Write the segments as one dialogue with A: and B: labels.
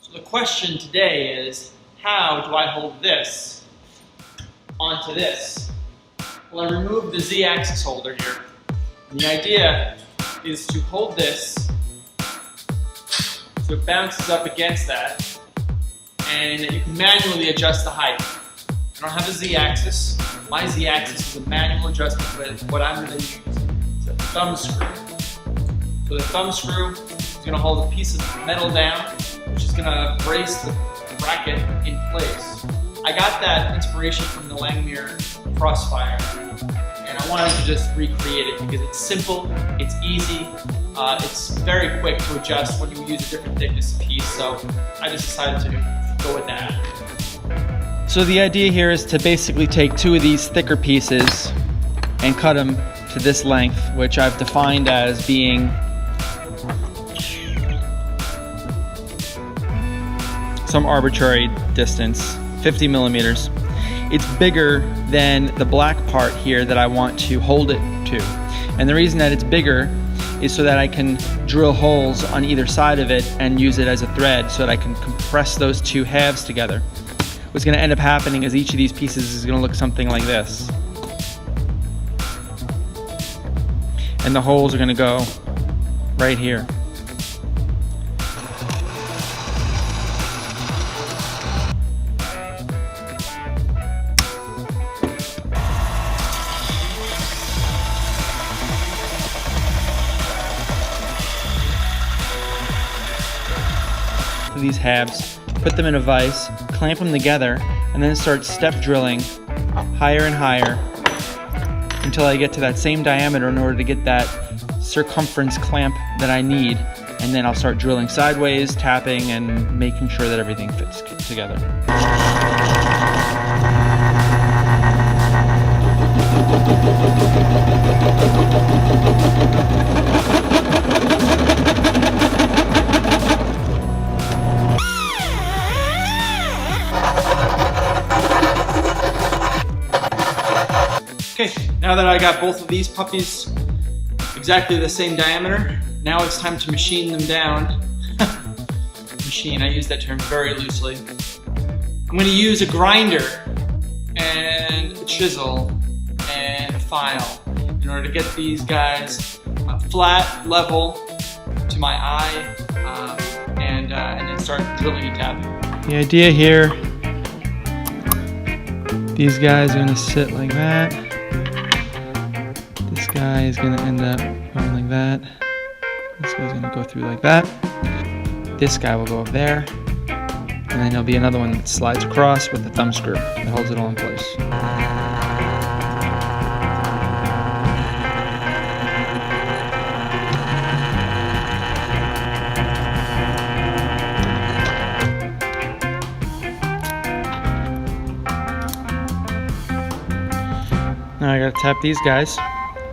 A: So the question today is, how do I hold this onto this? Well, I removed the Z-axis holder here. And the idea is to hold this so it bounces up against that, and you can manually adjust the height. I don't have a Z-axis. My Z-axis is a manual adjustment with what I'm going to use is a thumb screw. So the thumb screw is going to hold a piece of metal down, which is going to brace the bracket in place. I got that inspiration from the Langmuir Crossfire, and I wanted to just recreate it because it's simple, it's easy, it's very quick to adjust when you use a different thickness piece, so I just decided to go with that.
B: So the idea here is to basically take two of these thicker pieces and cut them to this length, which I've defined as being some arbitrary distance, 50 millimeters. It's bigger than the black part here that I want to hold it to. And the reason that it's bigger is so that I can drill holes on either side of it and use it as a thread so that I can compress those two halves together. What's going to end up happening is each of these pieces is going to look something like this. And the holes are going to go right here. These halves, put them in a vise, clamp them together, and then start step drilling higher and higher until I get to that same diameter in order to get that circumference clamp that I need. And then I'll start drilling sideways, tapping, and making sure that everything fits together.
A: Okay, now that I got both of these puppies exactly the same diameter, now it's time to machine them down. Machine, I use that term very loosely. I'm going to use a grinder and a chisel and a file in order to get these guys flat, level to my eye, and then start drilling and tapping.
B: The idea here, these guys are going to sit like that. This guy is going to end up going like that. This guy's going to go through like that. This guy will go up there. And then there'll be another one that slides across with the thumb screw that holds it all in place. Now I gotta tap these guys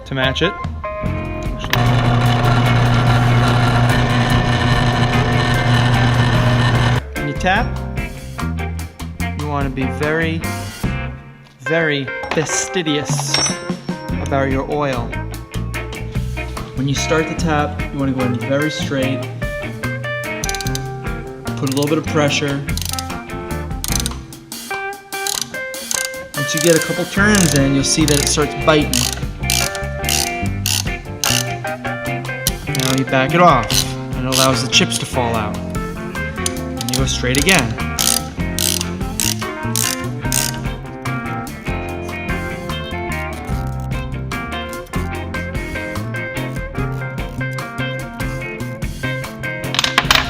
B: to match it. When you tap, you want to be very, very fastidious about your oil. When you start the tap, you want to go in very straight, put a little bit of pressure. Once you get a couple turns in, you'll see that it starts biting. Now you back it off, and it allows the chips to fall out. And you go straight again.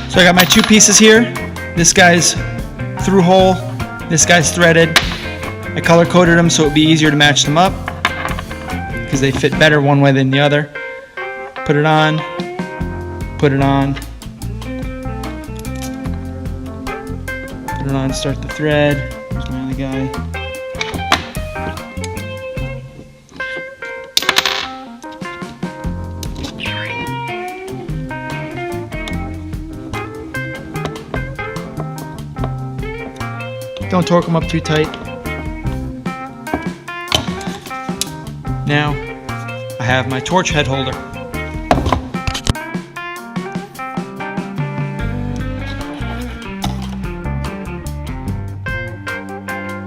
B: So I got my two pieces here. This guy's through hole, this guy's threaded. I color coded them so it would be easier to match them up because they fit better one way than the other. Put it on, put it on, put it on, start the thread. There's my other guy. Don't torque them up too tight. Now, I have my torch head holder.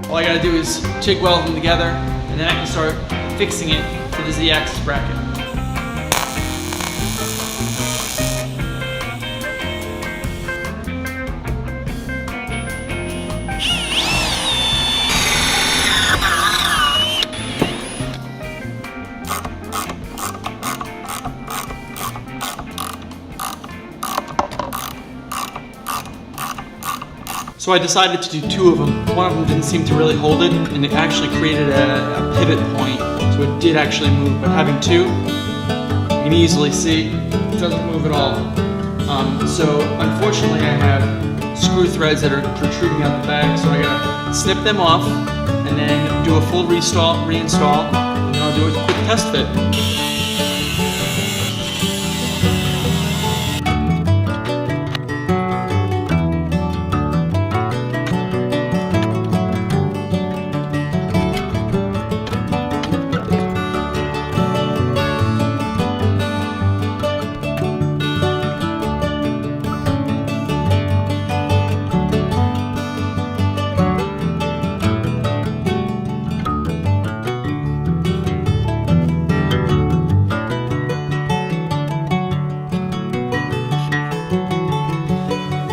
A: All I gotta do is TIG weld them together, and then I can start fixing it for the Z-axis bracket. So I decided to do two of them. One of them didn't seem to really hold it, and it actually created a pivot point, so it did actually move. But having two, you can easily see it doesn't move at all. So unfortunately I have screw threads that are protruding out the back, so I gotta snip them off and then do a full reinstall, and then I'll do a quick test fit.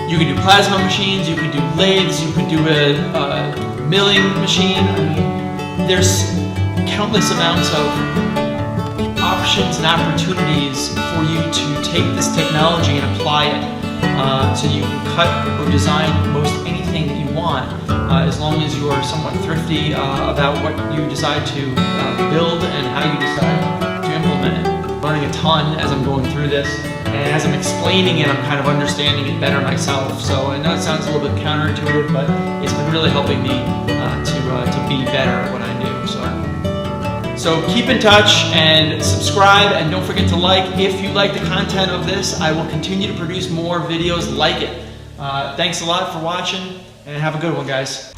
A: You can do plasma machines, you can do lathes, you can do a milling machine. I mean, there's countless amounts of options and opportunities for you to take this technology and apply it. So you can cut or design most anything that you want, as long as you are somewhat thrifty about what you decide to build and how you decide to implement it. Learning a ton as I'm going through this. And as I'm explaining it, I'm kind of understanding it better myself. So I know it sounds a little bit counterintuitive, but it's been really helping me to be better at what I do. So keep in touch and subscribe, and don't forget to like. If you like the content of this, I will continue to produce more videos like it. Thanks a lot for watching, and have a good one, guys.